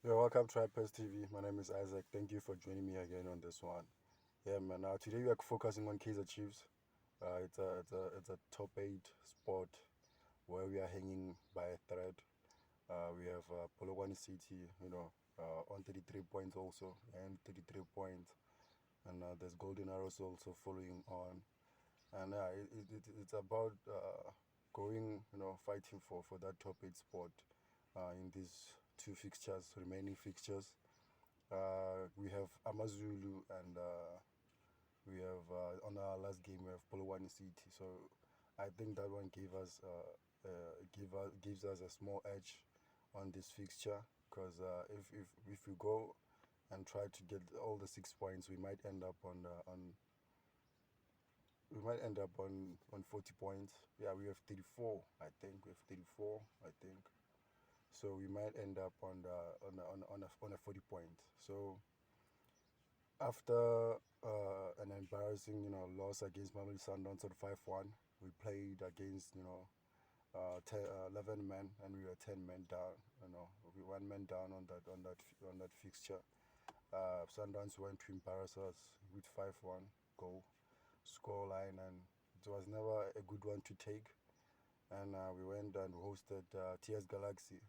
Yeah, welcome to Hypers TV. My name is Isaac. Thank you for joining me again on this one. Yeah, man. Today we are focusing on Kaizer Chiefs. It's a top eight sport where we are hanging by a thread. We have Polokwane City, on 33 points also, and 33 points, and there's Golden Arrows also following on. And it's about going, fighting for that top eight spot in these two fixtures, remaining fixtures. We have Amazulu and we have on our last game we have Polowani City. So I think that one gives us a small edge on this fixture because if we go and try to get all the 6 points, we might end up on we might end up on 40 points. Yeah, we have 34. I think we have 34. I think so. We might end up on a 40 point. So after an embarrassing, loss against Mamelodi Sundowns at 5-1, we played against, 11 men, and we were 10 men down. We 1 man down on that fixture. Sundowns went to embarrass us with 5-1 goal scoreline, and it was never a good one to take. And we went and hosted TS Galaxy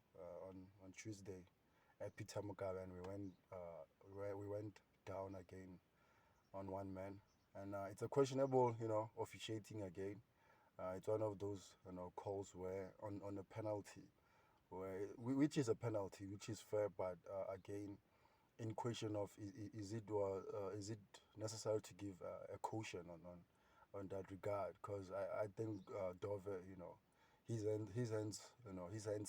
on Tuesday at Peter Mugabe, and we went down again on 1 man, and it's a questionable, officiating again. It's one of those, calls where on a penalty, which is a penalty, which is fair, but again, in question of is it necessary to give a caution on that regard? Because I think Dove, his hands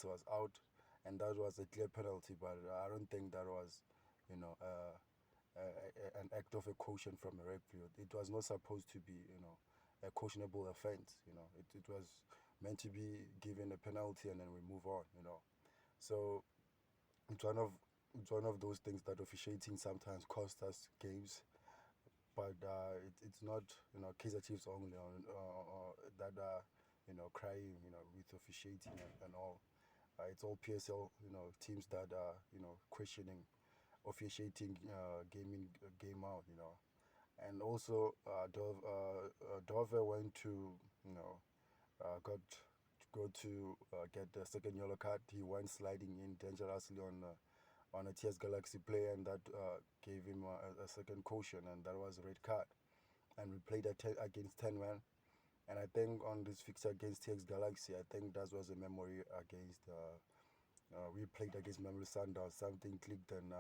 was out, and that was a clear penalty. But I don't think that was, you know, an act of a caution from a referee. It was not supposed to be, a cautionable offense. It was meant to be given a penalty and then we move on. So it's one of it's one of those things that officiating sometimes cost us games, but it's not, Kaizer Chiefs only on that are, crying, with officiating and all. It's all PSL, teams that are, questioning officiating game out, and also Dove went to, got go to get the second yellow card. He went sliding in dangerously on a TS Galaxy player, and that gave him a second caution, and that was a red card. And we played against 10 men. And I think on this fixture against TX Galaxy, I think that was a memory against. We played against Memory Sundowns. Something clicked, and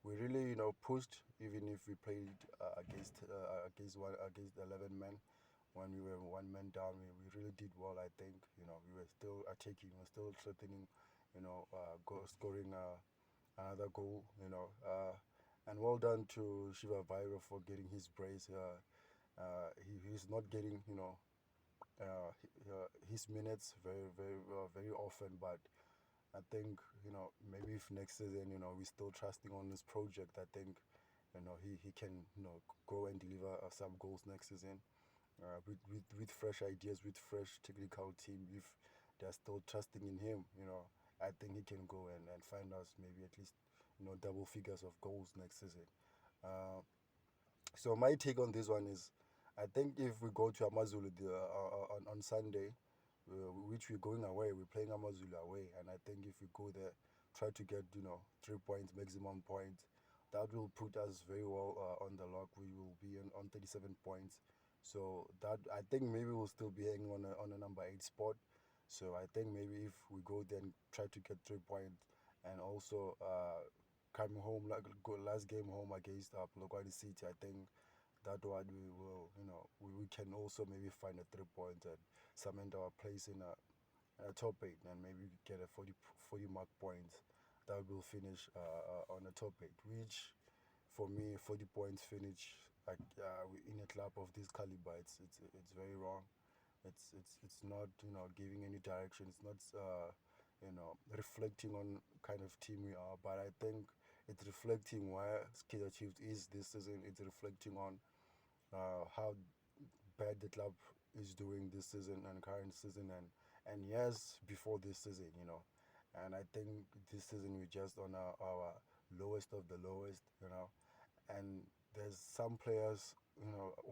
we really, pushed. Even if we played against 11 men, when we were 1 man down, we really did well. I think, we were still attacking, we were still threatening, scoring another goal. And well done to Shiva Vairo for getting his brace. He's not getting, his minutes very often, but I think, maybe if next season, we're still trusting on this project, I think, he can, go and deliver some goals next season, with fresh ideas, with fresh technical team. If they're still trusting in him, I think he can go and find us maybe at least, double figures of goals next season. Uh, so my take on this one is, I think if we go to Amazulu on Sunday, which we're going away, we're playing Amazulu away, and I think if we go there, try to get, 3 points, maximum points, that will put us very well on the lock. We will be on 37 points. So that, I think maybe we'll still be hanging on a number 8 spot. So I think maybe if we go there and try to get 3 points, and also coming home, like go last game home against Polokwane City, I think that one we will, we can also maybe find a 3 points and cement our place in a top 8, and maybe get a 40 mark points. That will finish on a top 8, which for me, 40 points finish like in a club of this caliber, it's very wrong. It's not, giving any direction. It's not reflecting on kind of team we are. But I think it's reflecting where Kaizer Chiefs is this season. It's reflecting on how bad the club is doing this season and current season, and years before this season. And I think this season we're just on our lowest of the lowest, and there's some players,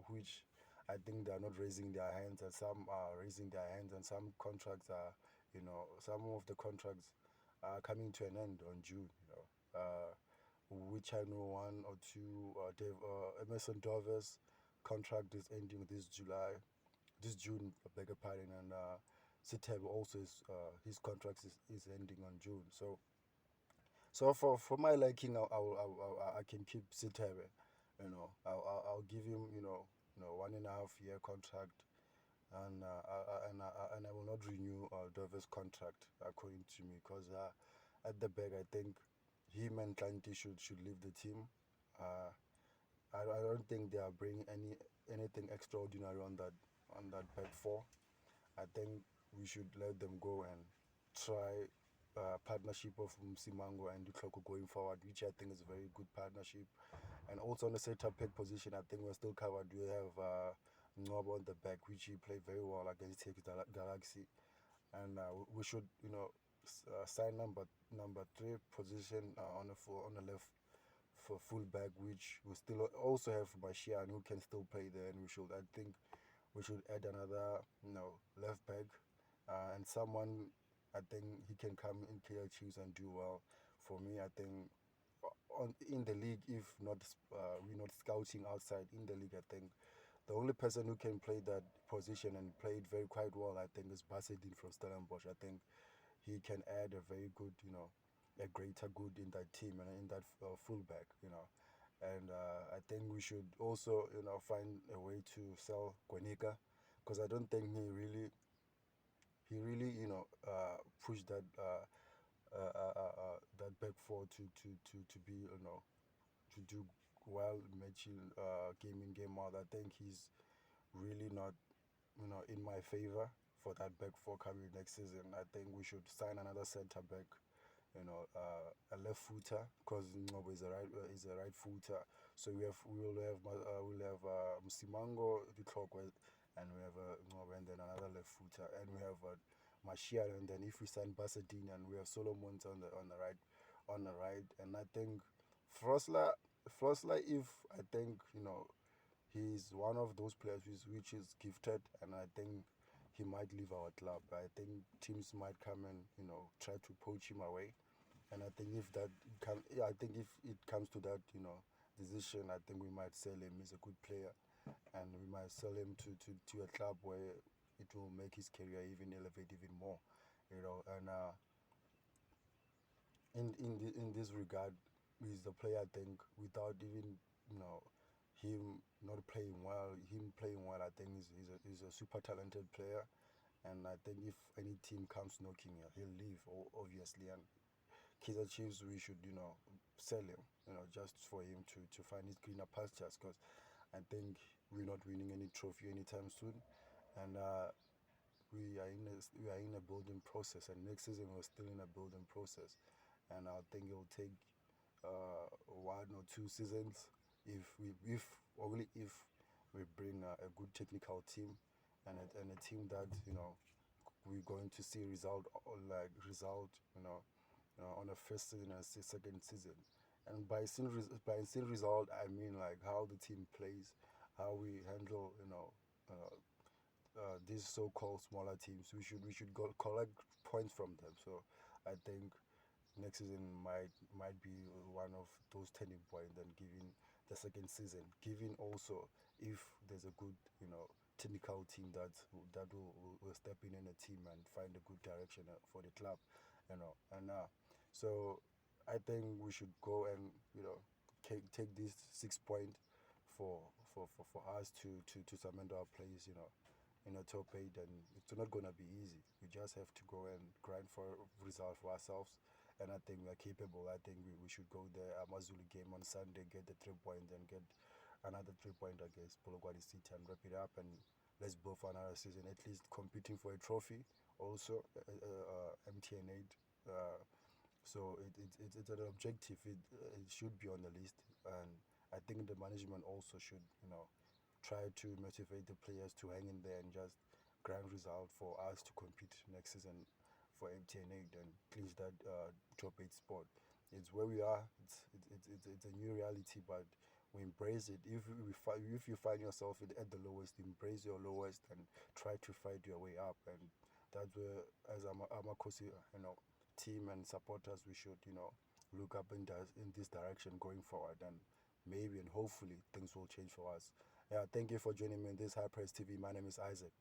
which I think they're not raising their hands, and some are raising their hands, and some contracts are, some of the contracts are coming to an end on June, which I know one or two, Emerson Dover's contract is ending this June, I beg your pardon, and Siteb also his contract is ending on June. So for my liking, I can keep Sitebe. I'll give him 1.5 year contract, and I will not renew Dover's contract according to me, because at the back I think him and Kanti should leave the team. Uh, I don't think they are bringing anything extraordinary on that back four. I think we should let them go and try partnership of Msimango and Dukloko going forward, which I think is a very good partnership. And also on the center back position, I think we're still covered. We have Ngobo on the back, which he played very well against Take Galaxy, and we should sign number three position on the left for fullback, which we still also have Bashian who can still play there, and I think we should add another left back, and someone I think he can come in Kaizer Chiefs and do well. For me, I think in the league, if not we're not scouting outside in the league, I think the only person who can play that position and play it very quite well, I think, is Basedin from Stellenbosch. I think he can add a very good, a greater good in that team and in that fullback, And I think we should also, find a way to sell Gwenika, because I don't think he really, pushed that back four to be, to do well matching game in game out. I think he's really not in my favor for that back four coming next season. I think we should sign another centre back, a left footer, because Ngobo is a right footer. So we'll have Msimango, the clockwise, and we have Ngobo, and then another left footer, and we have Martial, and then if we sign Basadine, and we have Solomons on the right, and I think Frosler, if I think he's one of those players which is gifted, and I think he might leave our club. I think teams might come and try to poach him away, and I think I think if it comes to that decision, I think we might sell him. He's a good player, and we might sell him to a club where it will make his career even elevate even more, and in this regard, he's the player I think without even him not playing well, him playing well, I think he's a super talented player, and I think if any team comes knocking, he'll leave, obviously, and Kaizer Chiefs, we should sell him, just for him to find his greener pastures, because I think we're not winning any trophy anytime soon, and we are in a building process, and next season we're still in a building process, and I think it'll take 1 or 2 seasons if only if we bring a good technical team, and a team that we're going to see result on the first season and second season. And by seeing result, I mean like how the team plays, how we handle these so-called smaller teams. We should go collect points from them. So I think next season might be one of those turning points, and giving the second season, giving also if there's a good technical team that will step in a team and find a good direction for the club, and so I think we should go and take this 6 point for us to cement our place in a top eight, and it's not gonna be easy. We just have to go and grind for results for ourselves, and I think we are capable. I think we should go there Amazulu game on Sunday, get the 3 points, and get another 3 point against Polokwane City, and wrap it up, and let's go for another season, at least competing for a trophy. Also, MTN 8. So it's an objective. It should be on the list, and I think the management also should try to motivate the players to hang in there and just grind result for us to compete next season for MTN8 and clinch that top 8 spot. It's where we are. It's a new reality, but we embrace it. If you find yourself at the lowest, embrace your lowest and try to fight your way up. And that's where, as Amakosi, team and supporters, we should look up in this direction going forward, and maybe and hopefully things will change for us. Yeah, thank you for joining me in this High Press TV. My name is Isaac.